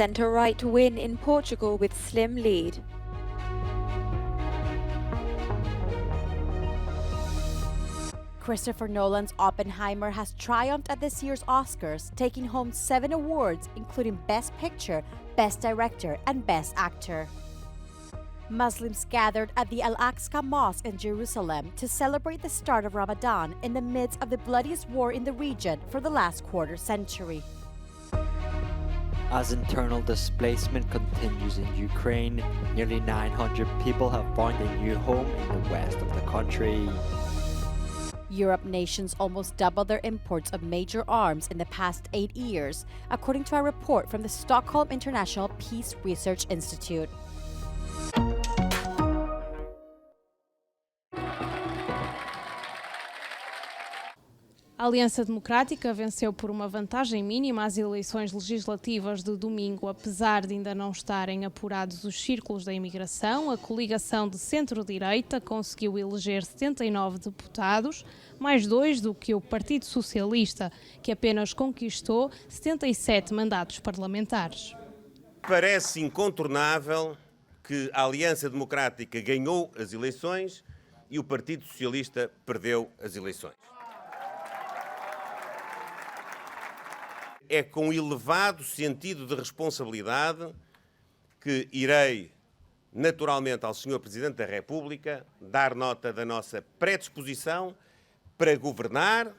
centre-right win in Portugal with slim lead. Christopher Nolan's Oppenheimer has triumphed at this year's Oscars, taking home 7 awards, including Best Picture, Best Director, and Best Actor. Muslims gathered at the Al-Aqsa Mosque in Jerusalem to celebrate the start of Ramadan in the midst of the bloodiest war in the region for the last quarter century. As internal displacement continues in Ukraine, nearly 900 people have found a new home in the west of the country. Europe nations almost doubled their imports of major arms in the past 8 years, according to a report from the Stockholm International Peace Research Institute. A Aliança Democrática venceu por uma vantagem mínima as eleições legislativas de domingo, apesar de ainda não estarem apurados os círculos da imigração. A coligação de centro-direita conseguiu eleger 79 deputados, mais 2 do que o Partido Socialista, que apenas conquistou 77 mandatos parlamentares. Parece incontornável que a Aliança Democrática ganhou as eleições e o Partido Socialista perdeu as eleições. É com elevado sentido de responsabilidade que irei, naturalmente, ao Sr. Presidente da República dar nota da nossa predisposição para governar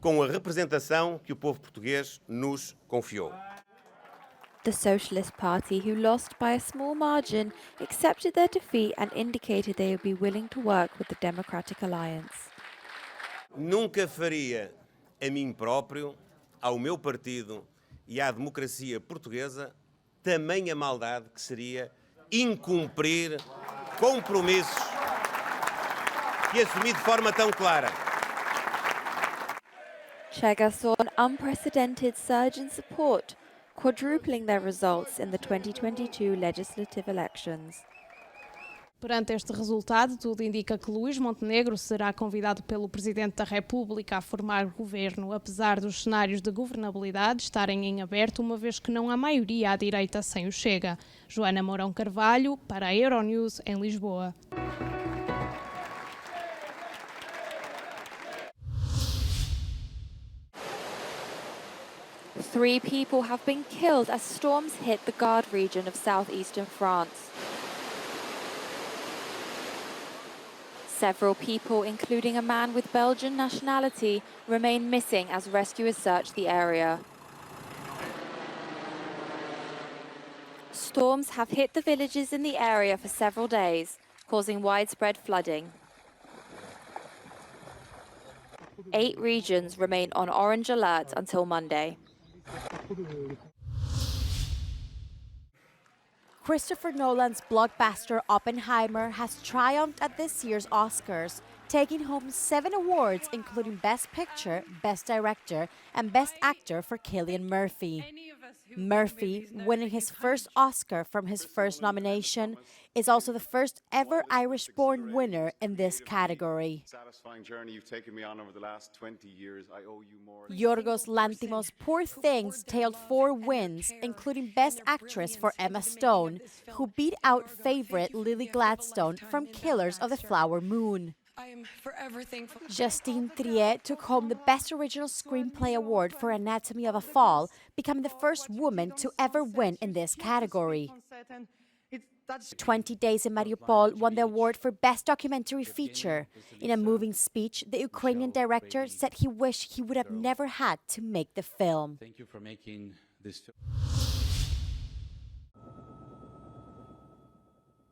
com a representação que o povo português nos confiou. The Socialist Party, who lost by a small margin, accepted their defeat and indicated they would be willing to work with the Democratic Alliance. Nunca faria a mim próprio, ao meu partido e à democracia portuguesa tamanha maldade que seria incumprir compromissos que assumi de forma tão clara. Chega saw an unprecedented surge in support, quadrupling their results in the 2022 legislative elections. Perante este resultado, tudo indica que Luís Montenegro será convidado pelo Presidente da República a formar governo, apesar dos cenários de governabilidade estarem em aberto, uma vez que não há maioria à direita sem o Chega. Joana Mourão Carvalho, para a Euronews, em Lisboa. Three people have been killed as storms hit the Gard region of southeastern France. Several people, including a man with Belgian nationality, remain missing as rescuers search the area. Storms have hit the villages in the area for several days, causing widespread flooding. 8 regions remain on orange alert until Monday. Christopher Nolan's blockbuster Oppenheimer has triumphed at this year's Oscars, taking home 7 awards, including Best Picture, Best Director, and Best Actor for Cillian Murphy. Murphy, winning his first Oscar from his first nomination, is also the first ever Irish-born winner in this category. Yorgos Lanthimos' Poor Things tailed 4 wins, including Best Actress for Emma Stone, who beat out favorite Lily Gladstone from Killers of the Flower Moon. Justine Triet took home the Best Original Screenplay Award for Anatomy of a Fall, becoming the first woman to ever win in this category. 20 Days in Mariupol won the award for Best Documentary Feature. In a moving speech, the Ukrainian director said he wished he would have never had to make the film. Thank you for making this film.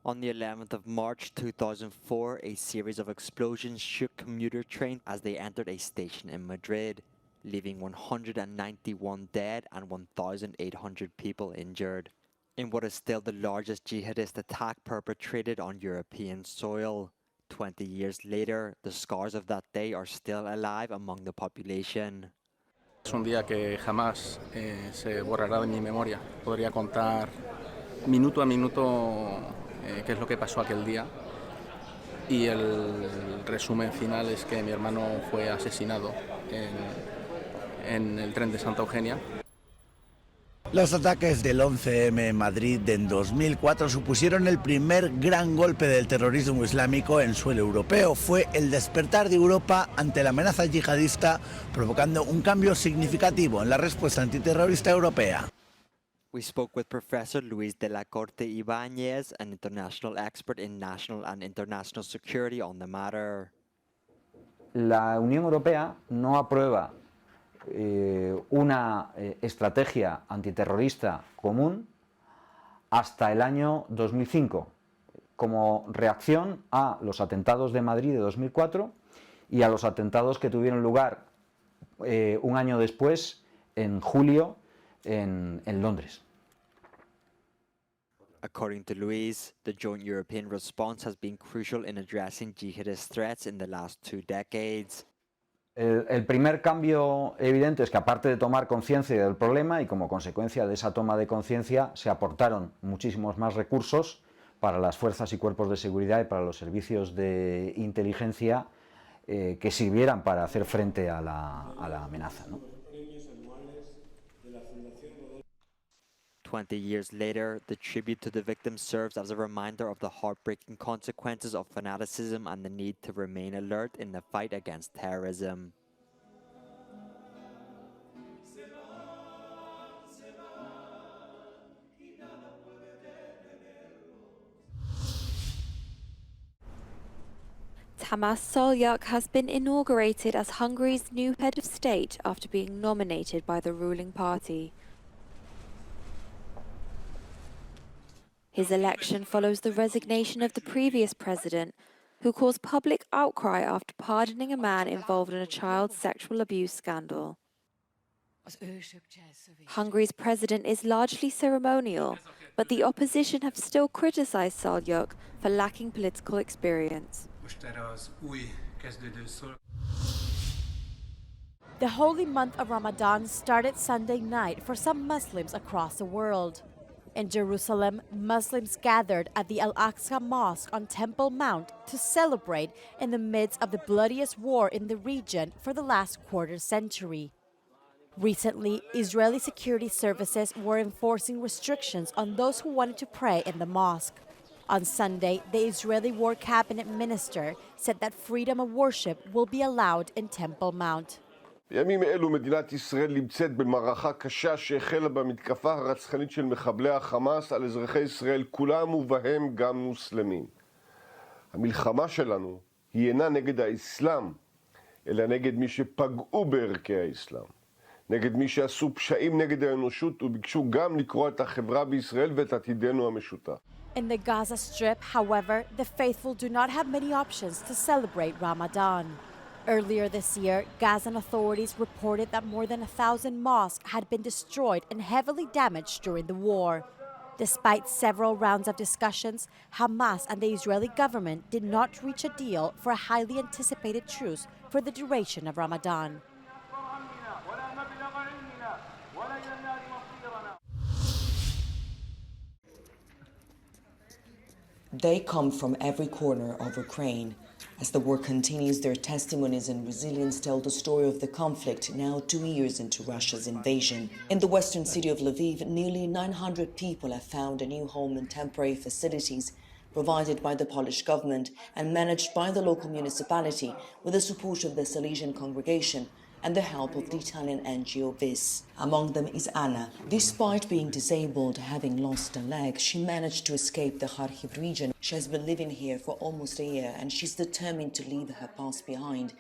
On the 11th of March 2004, a series of explosions shook commuter trains as they entered a station in Madrid, leaving 191 dead and 1,800 people injured, in what is still the largest jihadist attack perpetrated on European soil. 20 years later, the scars of that day are still alive among the population. Es un día que jamás se borrará de mi memoria. Podría contar minuto a minuto qué es lo que pasó aquel día, y el resumen final es que mi hermano fue asesinado en el tren de Santa Eugenia. Los ataques del 11M en Madrid en 2004 supusieron el primer gran golpe del terrorismo islámico en suelo europeo. Fue el despertar de Europa ante la amenaza yihadista, provocando un cambio significativo en la respuesta antiterrorista europea. We spoke with Professor Luis de la Corte Ibáñez, an international expert in national and international security on the matter. La Unión Europea no aprueba una estrategia antiterrorista común hasta el año 2005, como reacción a los atentados de Madrid de 2004 y a los atentados que tuvieron lugar un año después, en julio, en Londres. According to Luis, the joint European response has been crucial in addressing jihadist threats in the last 2 decades. El primer cambio evidente es que, aparte de tomar conciencia del problema y como consecuencia de esa toma de conciencia, se aportaron muchísimos más recursos para las fuerzas y cuerpos de seguridad y para los servicios de inteligencia que sirvieran para hacer frente a la amenaza, ¿no? 20 years later, the tribute to the victims serves as a reminder of the heartbreaking consequences of fanaticism and the need to remain alert in the fight against terrorism. Tamás Szoljuk has been inaugurated as Hungary's new head of state after being nominated by the ruling party. His election follows the resignation of the previous president, who caused public outcry after pardoning a man involved in a child sexual abuse scandal. Hungary's president is largely ceremonial, but the opposition have still criticized Szoljuk for lacking political experience. The holy month of Ramadan started Sunday night for some Muslims across the world. In Jerusalem, Muslims gathered at the Al-Aqsa Mosque on Temple Mount to celebrate in the midst of the bloodiest war in the region for the last quarter century. Recently, Israeli security services were enforcing restrictions on those who wanted to pray in the mosque. On Sunday, the Israeli War Cabinet Minister said that freedom of worship will be allowed in Temple Mount. בימים אלו מדינת ישראל נמצאת במערכה קשה שהחלה במתקפה הרצחנית של מחבלי החמאס על אזרחי ישראל כולם ובהם גם מוסלמים. המלחמה שלנו היא אינה נגד האסלאם, אלא נגד מי שפגעו בערכי האסלאם. נגד מי שעשו פשעים נגד האנושות וביקשו גם לקרוע את החברה בישראל ואת עתידנו המשותף. In the Gaza Strip, however, the faithful do not have many options to celebrate Ramadan. Earlier this year, Gazan authorities reported that more than 1,000 mosques had been destroyed and heavily damaged during the war. Despite several rounds of discussions, Hamas and the Israeli government did not reach a deal for a highly anticipated truce for the duration of Ramadan. They come from every corner of Ukraine. As the war continues, their testimonies and resilience tell the story of the conflict now 2 years into Russia's invasion. In the western city of Lviv, nearly 900 people have found a new home in temporary facilities provided by the Polish government and managed by the local municipality with the support of the Salesian congregation and the help of the Italian NGO VIS. Among them is Anna. Despite being disabled, having lost a leg, she managed to escape the Kharkiv region. She has been living here for almost a year and she's determined to leave her past behind.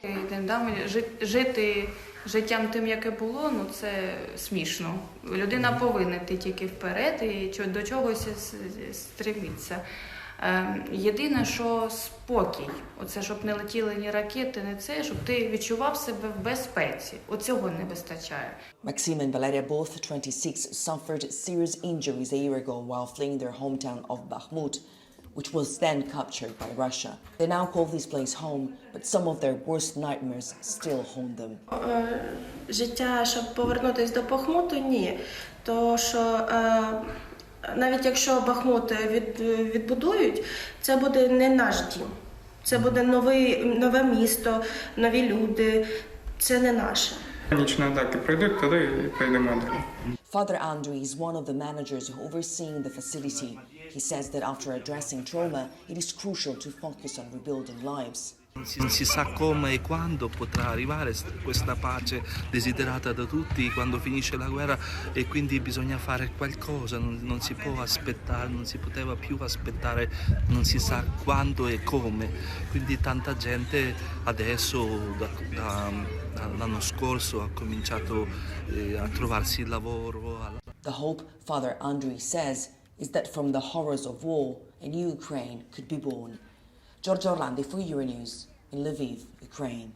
Жити життям тим, яке було, це смішно. Людина повинна йти тільки вперед і до чогось стремитися. Єдине, що спокій. Оце, щоб не летіли ні ракети, ні це, щоб ти відчував себе в безпеці. Оцього не вистачає. Maxim and Valeria, both 26, suffered serious injuries a year ago while fleeing their hometown of Bakhmut, which was then captured by Russia. They now call this place home, but some of their worst nightmares still haunt them. Життя, щоб повернутися до Бахмуту, ні. То, що навіть якщо Бахмут відбудують, це буде не наш дім. Це буде нове місто, нові люди. Це не наше. Father Andriy is one of the managers overseeing the facility. He says that after addressing trauma, it is crucial to focus on rebuilding lives. Non si sa come e quando potrà arrivare questa pace desiderata da tutti quando finisce la guerra, e quindi bisogna fare qualcosa, non si può aspettare, non si poteva più aspettare, non si sa quando e come. Quindi tanta gente adesso dall'anno scorso ha cominciato a trovarsi lavoro. The hope, Father Andriy says, is that from the horrors of war, a new Ukraine could be born. Giorgio Orlandi for Euronews in Lviv, Ukraine.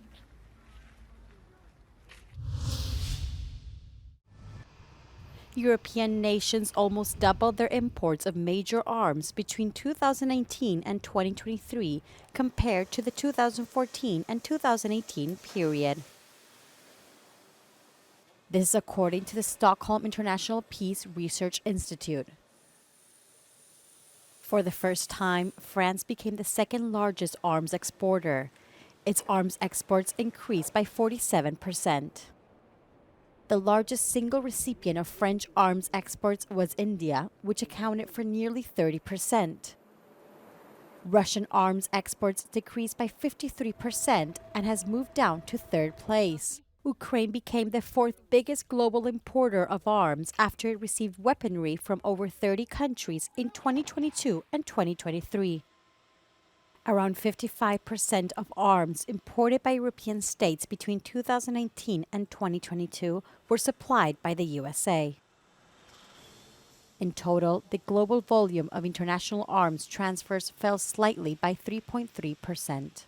European nations almost doubled their imports of major arms between 2019 and 2023 compared to the 2014 and 2018 period. This is according to the Stockholm International Peace Research Institute. For the first time, France became the second largest arms exporter. Its arms exports increased by 47%. The largest single recipient of French arms exports was India, which accounted for nearly 30%. Russian arms exports decreased by 53% and has moved down to third place. Ukraine became the fourth biggest global importer of arms after it received weaponry from over 30 countries in 2022 and 2023. Around 55% of arms imported by European states between 2019 and 2022 were supplied by the USA. In total, the global volume of international arms transfers fell slightly by 3.3%.